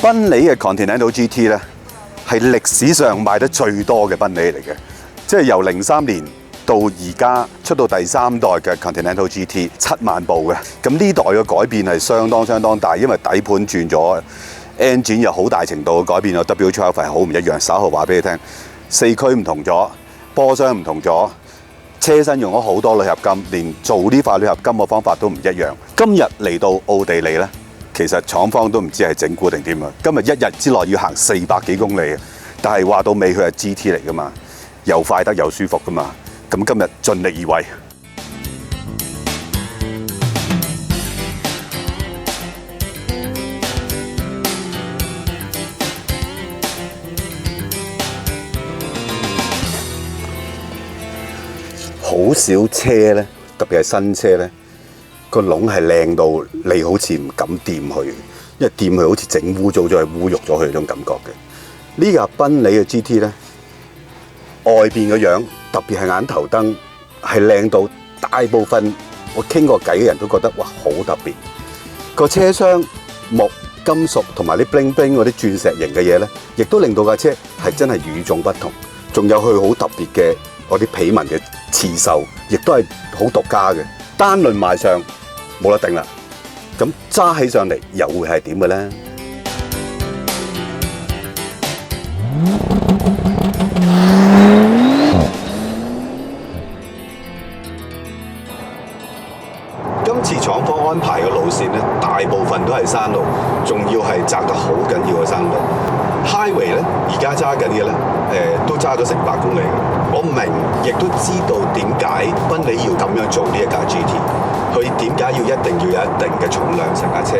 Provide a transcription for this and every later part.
賓利嘅 Continental GT 咧，係歷史上賣得最多嘅賓利嚟嘅，即係由03年到而家出到第3代嘅 Continental GT 7萬部嘅。咁呢代嘅改變係相當大，因為底盤轉咗 ，engine 有好大程度嘅改變咗 ，W12 係好唔一樣。稍後話俾你聽，4驅唔同咗，波箱唔同咗。車身用咗好多鋁合金，連做呢塊鋁合金嘅方法都唔一樣。今日嚟到奧地利呢，其實廠方都唔知係整蠱定點啊！今日一日之內要行400幾公里，但係話到尾佢係 GT 嚟噶嘛，又快得又舒服噶嘛。咁今日盡力而為。好少車呢，特別係新車呢，個籠係靚到你好似唔敢掂佢，因為掂佢好似整污糟咗，係侮辱咗佢嗰種感覺嘅。呢架賓利嘅 GT 呢，外邊嘅樣，特別係眼頭燈，係靚到大部分我傾過偈嘅人都覺得哇好特別。個車廂木金屬同埋啲 bling bling 嗰啲鑽石型嘅嘢呢，亦都令到架車係真係與眾不同。仲有佢好特別嘅嗰啲皮紋嘅刺繡，亦都係好獨家嘅。單論賣相冇得頂啦，咁揸起上嚟又會係點嘅咧？今次廠方安排嘅路線咧，大部分都係山路，仲要係窄得好緊要嘅山路。Highway 咧，而家揸緊嘅咧，都揸咗成100公里。我明，亦都知道點解賓利要咁樣做呢一架 GT， 佢點解要一定要有一定嘅重量成架車。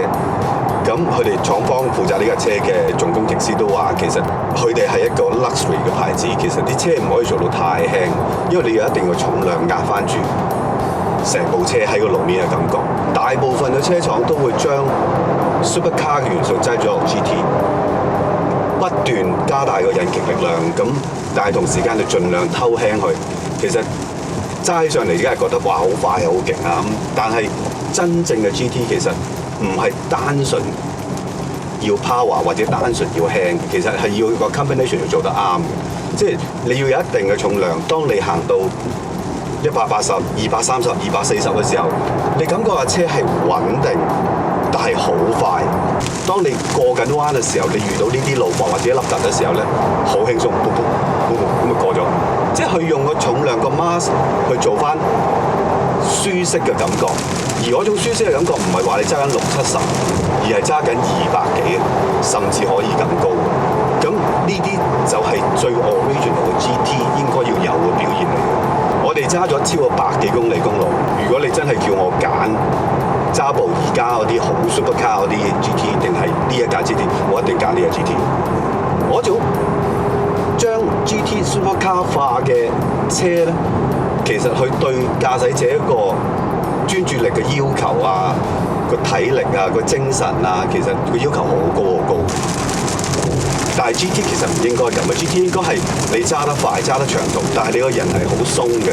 咁佢哋廠方負責呢架車嘅總工程師都話，其實佢哋係一個 luxury 嘅牌子，其實啲車唔可以做到太輕，因為你有一定嘅重量壓翻住成部車喺個路面嘅感覺。大部分嘅車廠都會將 supercar 嘅元素擠咗落 GT。不斷加大個引擎力量，咁但係同時間就盡量偷輕佢。其實揸起上嚟，梗係覺得哇好快好勁啊！咁但係真正嘅 GT 其實唔係單純要 power 或者單純要輕，其實係要個 combination 要做得啱嘅。即係你要有一定嘅重量，當你行到180、230、240嘅時候，你感覺架車係穩定，但係好快。當你過緊彎嘅時候，你遇到呢啲路況或者凹凸嘅時候咧，好輕鬆，咁就過咗。即係佢用個重量個 mass 去做翻舒適嘅感覺，而嗰種舒適嘅感覺唔係話你揸緊60-70，而係揸緊200幾，甚至可以更高。咁呢啲就係最 original 嘅 GT 應該要有嘅表現嚟嘅。我哋揸咗超過100幾公里公路，如果你真係叫我揀揸部而家嗰啲好 supercar 嗰啲 GT 定係呢一架 GT， 我一定揀呢架 GT。我種將 GT supercar 化嘅車咧，其實佢對駕駛者一個專注力嘅要求啊，個體力啊，個精神啊，其實個要求好高好高。但係 GT 其實唔應該咁嘅 ，GT 應該係你揸得快、揸得長途，但係你個人係好鬆嘅，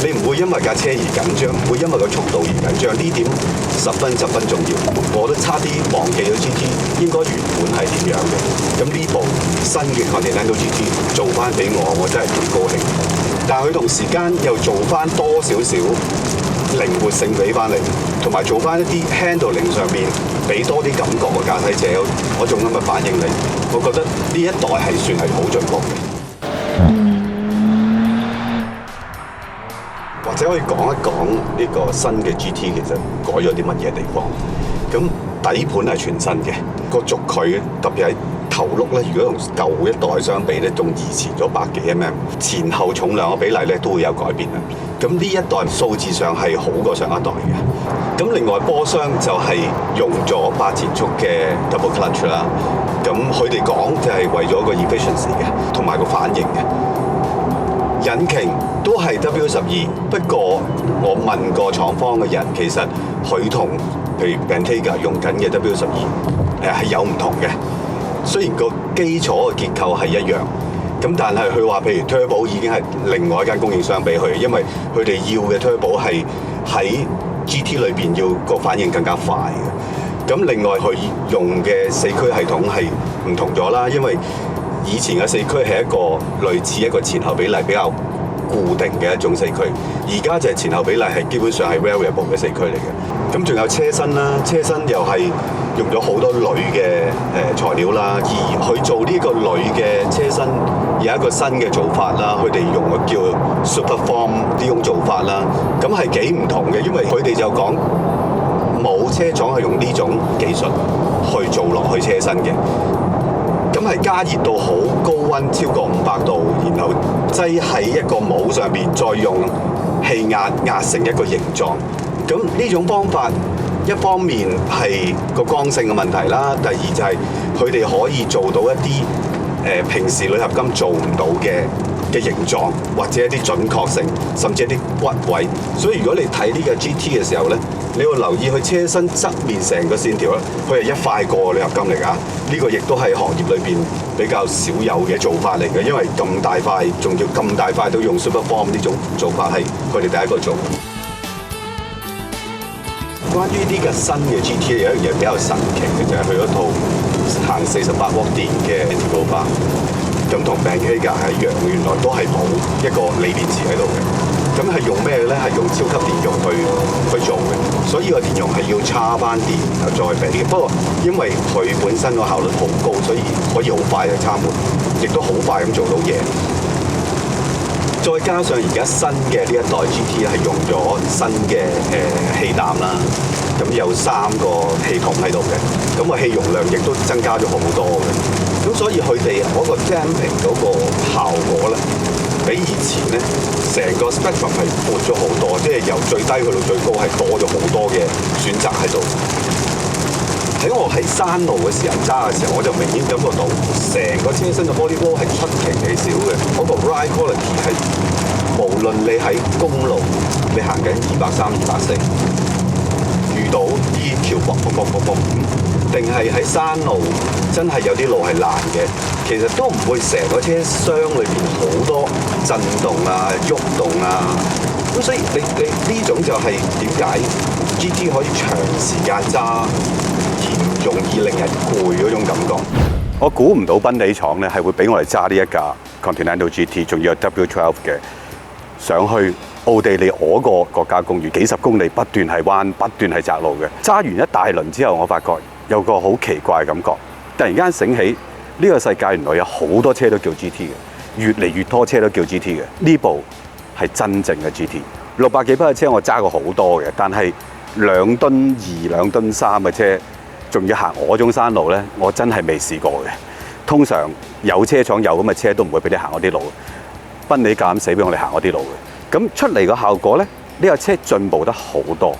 你唔會因為架車而緊張，唔會因為個速度而緊張，呢點十分重要。我都差啲忘記咗 GT 應該原本係點樣嘅。咁呢部新嘅 Continental GT 做翻俾我真係幾高興。但係佢同時間又做翻多少少靈活性俾翻嚟，同埋做翻一啲 handling 上面俾多啲感覺嘅駕駛者嗰種咁嘅反應力，我覺得呢一代係算係好進步嘅。或者可以講一講呢個新嘅 GT 其實改咗啲乜嘢地方。咁底盤係全新嘅，個軸距特別係頭轆咧，如果同舊一代相比咧，仲移前咗100幾 mm， 前後重量嘅比例咧都會有改變啦。咁呢一代數字上係好過上一代嘅。咁另外波箱就係用咗8前速嘅 double clutch 啦。咁佢哋講就係為咗個 efficiency 嘅，同埋個反應嘅。引擎都係 W12，不過我問過廠方嘅人，其實佢同譬如 Bentayga 用緊嘅 W12係有唔同嘅。雖然個基礎嘅結構係一樣，咁但係佢話譬如 Turbo 已經係另外一間供應商俾佢，因為佢哋要嘅 Turbo 係喺 GT 裏邊要個反應更加快嘅。咁另外佢用嘅四驅系統係唔同咗啦，因為以前嘅四驅係一個類似一個前後比例比較固定嘅一種四驅，而家就係前後比例係基本上係 variable 嘅四驅嚟嘅。咁仲有車身啦，車身又係用咗好多鋁嘅材料啦，而去做呢個鋁嘅車身有一個新嘅做法啦，佢哋用嘅叫 Superform 呢種做法啦，咁係幾唔同嘅，因為佢哋就講冇車廠係用呢種技術去做落去車身嘅。咁係加熱到好高溫，超過500度，然後擠喺一個模上邊，再用氣壓壓成一個形狀。咁呢種方法一方面係個剛性嘅問題啦，第二就係佢哋可以做到一啲平時鋁合金做唔到嘅形狀，或者一啲準確性，甚至一啲骨位。所以如果你睇呢個 GT 嘅時候咧，你要留意佢車身側面成個線條咧，佢係一塊過鋁合金嚟㗎。呢個亦都係行業裏邊比較少有嘅做法嚟嘅，因為咁大塊，仲要咁大塊都用 Superform 呢種做法係佢哋第一個做。關於呢個新嘅 GT 有一樣嘢比較神奇嘅，就係佢嗰套行48W電嘅電腦化，咁同病機架係一樣，原來都係冇一個鋰電池喺度嘅。咁係用咩咧？係用超級電容去做嘅，所以個電容係要插翻電然後再俾嘅。不過因為佢本身個效率好高，所以可以好快就插滿，亦都好快咁做到嘢。再加上而家新嘅呢一代 GT 係用咗新嘅氣膽啦，咁有3個氣筒喺度嘅，咁個氣容量亦都增加咗好多嘅。咁所以佢哋嗰個 damping 嗰個效果咧，比以前咧成個 spectrum 係闊咗好多，即係由最低去到最高係多咗好多嘅選擇喺度。喺我喺山路嘅時候揸嘅時候，我就明顯感覺到成個車身嘅 body wall 係出奇地少嘅，嗰個 ride quality 係無論你喺公路你行緊230、240，遇到啲橋啵定係喺山路真係有啲路係爛嘅，其實都唔會成個車廂裏邊好多震動啊、喐動啊。咁所以你呢種就係點解 GT 可以長時間揸，而唔容易令人攰嗰種感覺。我估唔到賓利廠咧係會俾我哋揸呢一架 Continental GT， 仲要有 W12 嘅，上去奧地利我個國家公園幾十公里不斷係彎，不斷係窄路嘅。揸完一大輪之後，我發覺有個好奇怪嘅感覺，突然間醒起呢個世界原來有好多車都叫 GT 嘅，越嚟越多車都叫 GT 嘅。呢部係真正嘅 GT，600幾匹嘅車我揸過好多嘅，但係2噸2、2噸3嘅車，仲要行我種山路咧，我真係未試過嘅。通常有車廠有咁嘅車都唔會俾你行嗰啲路，賓利敢死俾我哋行嗰啲路嘅。咁出嚟個效果咧，呢個車進步得好多。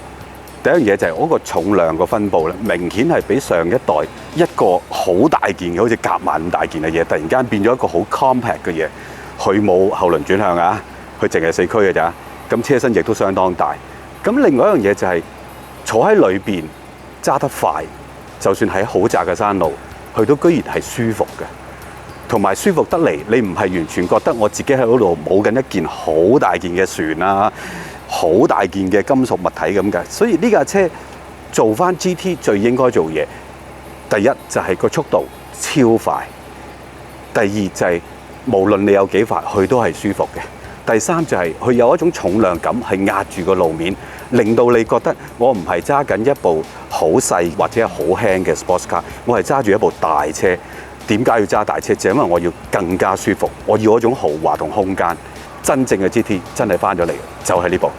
第一樣嘢就係嗰個重量個分佈咧，明顯係比上一代一個好大件嘅，好似夾萬咁大件嘅嘢，突然間變咗一個好 compact 嘅嘢。佢冇後輪轉向啊，佢淨係4驅嘅咋。咁車身亦都相當大。咁另外一樣嘢就係坐喺裏邊揸得快，就算喺好窄嘅山路，佢都居然係舒服嘅。同埋舒服得嚟，你唔係完全覺得我自己喺嗰度冇緊一件好大件嘅船啊，好大件嘅金屬物體咁嘅。所以呢架車做翻 GT 最應該做嘢，第一就係個速度超快，第二就係無論你有幾快，佢都係舒服嘅。第三就係佢有一種重量感係壓住個路面，令到你覺得我唔係揸緊一部好細或者係好輕嘅 sports car， 我係揸住一部大車。點解要揸大車？就係因為我要更加舒服，我要嗰種豪華同空間。真正嘅 GT 真係翻咗嚟，就係呢部。